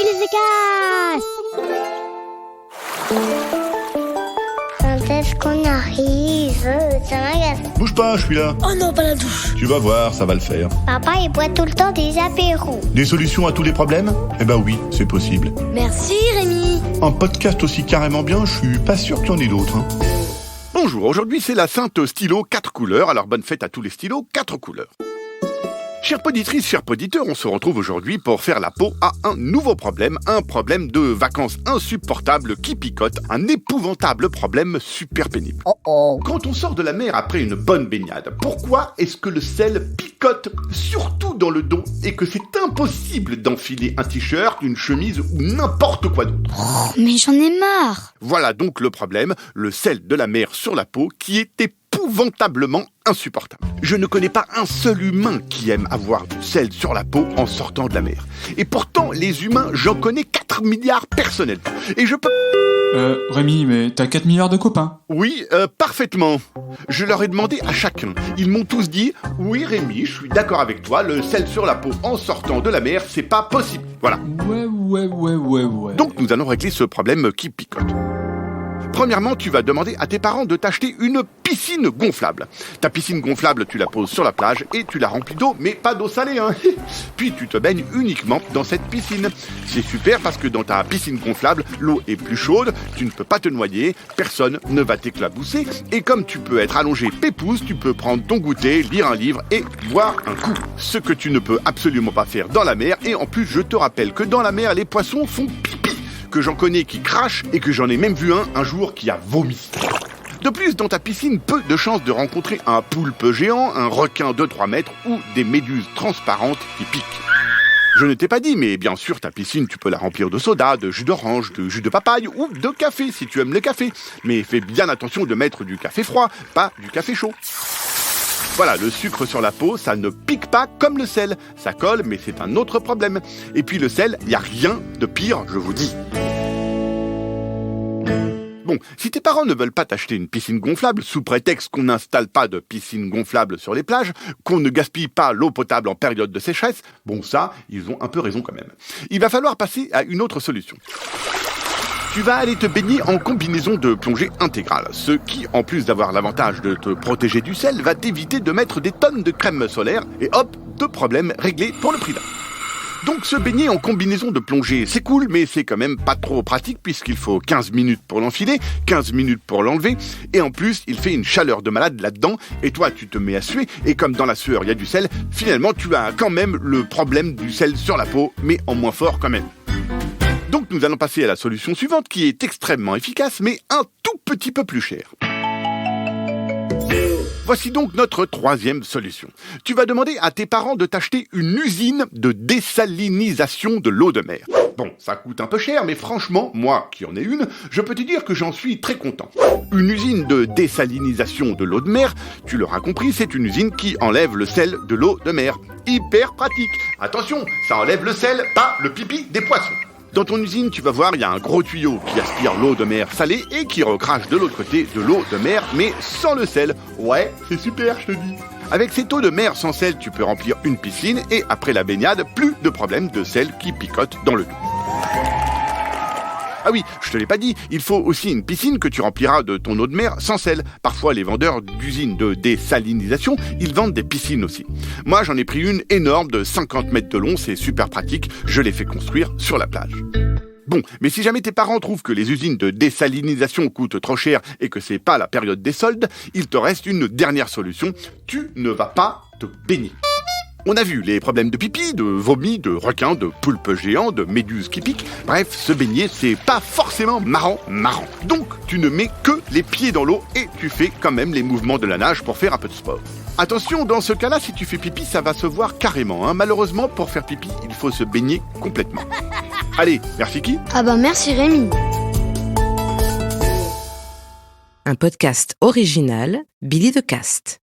Billy de Casse. Quand est-ce qu'on arrive? Ça m'agace. Bouge pas, je suis là. Oh non, pas la douche. Tu vas voir, ça va le faire. Papa, il boit tout le temps des apéros. Des solutions à tous les problèmes ? Eh ben oui, c'est possible. Merci Rémi. Un podcast aussi carrément bien, je suis pas sûr qu'il y en ait d'autres. Bonjour, aujourd'hui c'est la Sainte Stylo 4 couleurs, alors bonne fête à tous les stylos 4 couleurs. Chères poditrices, chers poditeurs, on se retrouve aujourd'hui pour faire la peau à un nouveau problème, un problème de vacances insupportable qui picote, un épouvantable problème super pénible. Quand on sort de la mer après une bonne baignade, pourquoi est-ce que le sel picote surtout dans le dos et que c'est impossible d'enfiler un t-shirt, une chemise ou n'importe quoi d'autre ? Mais j'en ai marre. Voilà donc le problème, le sel de la mer sur la peau qui est épouvantablement insupportable. Je ne connais pas un seul humain qui aime avoir du sel sur la peau en sortant de la mer. Et pourtant, les humains, j'en connais 4 milliards personnellement. Et je peux... Rémi, mais t'as 4 milliards de copains. Oui, parfaitement. Je leur ai demandé à chacun. Ils m'ont tous dit « Oui Rémi, je suis d'accord avec toi, le sel sur la peau en sortant de la mer, c'est pas possible. » Voilà. Ouais. Donc nous allons régler ce problème qui picote. Premièrement, tu vas demander à tes parents de t'acheter une piscine gonflable. Ta piscine gonflable, tu la poses sur la plage et tu la remplis d'eau, mais pas d'eau salée, hein. Puis tu te baignes uniquement dans cette piscine. C'est super parce que dans ta piscine gonflable, l'eau est plus chaude, tu ne peux pas te noyer, personne ne va t'éclabousser, et comme tu peux être allongé pépouze, tu peux prendre ton goûter, lire un livre et boire un coup. Ce que tu ne peux absolument pas faire dans la mer, et en plus je te rappelle que dans la mer, les poissons font pipi. Que j'en connais qui crachent et que j'en ai même vu un jour qui a vomi. De plus, dans ta piscine, peu de chances de rencontrer un poulpe géant, un requin de 3 mètres ou des méduses transparentes qui piquent. Je ne t'ai pas dit, mais bien sûr, ta piscine, tu peux la remplir de soda, de jus d'orange, de jus de papaye ou de café si tu aimes le café. Mais fais bien attention de mettre du café froid, pas du café chaud. Voilà, le sucre sur la peau, ça ne pique pas comme le sel. Ça colle, mais c'est un autre problème. Et puis le sel, il n'y a rien de pire, je vous dis. Bon, si tes parents ne veulent pas t'acheter une piscine gonflable, sous prétexte qu'on n'installe pas de piscine gonflable sur les plages, qu'on ne gaspille pas l'eau potable en période de sécheresse, bon ça, ils ont un peu raison quand même. Il va falloir passer à une autre solution. Tu vas aller te baigner en combinaison de plongée intégrale, ce qui, en plus d'avoir l'avantage de te protéger du sel, va t'éviter de mettre des tonnes de crème solaire, et hop, 2 problèmes réglés pour le prix d'un. Donc se baigner en combinaison de plongée, c'est cool, mais c'est quand même pas trop pratique puisqu'il faut 15 minutes pour l'enfiler, 15 minutes pour l'enlever, et en plus, il fait une chaleur de malade là-dedans, et toi, tu te mets à suer, et comme dans la sueur, il y a du sel, finalement, tu as quand même le problème du sel sur la peau, mais en moins fort quand même. Donc nous allons passer à la solution suivante, qui est extrêmement efficace, mais un tout petit peu plus cher. Voici donc notre 3e solution. Tu vas demander à tes parents de t'acheter une usine de désalinisation de l'eau de mer. Bon, ça coûte un peu cher, mais franchement, moi qui en ai une, je peux te dire que j'en suis très content. Une usine de désalinisation de l'eau de mer, tu l'auras compris, c'est une usine qui enlève le sel de l'eau de mer. Hyper pratique. Attention, ça enlève le sel, pas le pipi des poissons. Dans ton usine, tu vas voir, il y a un gros tuyau qui aspire l'eau de mer salée et qui recrache de l'autre côté de l'eau de mer, mais sans le sel. Ouais, c'est super, je te dis. Avec cette eau de mer sans sel, tu peux remplir une piscine et après la baignade, plus de problème de sel qui picote dans le dos. Ah oui, je te l'ai pas dit, il faut aussi une piscine que tu rempliras de ton eau de mer sans sel. Parfois, les vendeurs d'usines de désalinisation, ils vendent des piscines aussi. Moi, j'en ai pris une énorme de 50 mètres de long, c'est super pratique, je l'ai fait construire sur la plage. Bon, mais si jamais tes parents trouvent que les usines de désalinisation coûtent trop cher et que c'est pas la période des soldes, il te reste une dernière solution, tu ne vas pas te baigner. On a vu les problèmes de pipi, de vomi, de requins, de poulpes géants, de méduses qui piquent. Bref, se baigner, c'est pas forcément marrant. Donc, tu ne mets que les pieds dans l'eau et tu fais quand même les mouvements de la nage pour faire un peu de sport. Attention, dans ce cas-là, si tu fais pipi, ça va se voir carrément, hein. Malheureusement, pour faire pipi, il faut se baigner complètement. Allez, merci qui ? Ah bah merci Rémi. Un podcast original, Billy de Caste.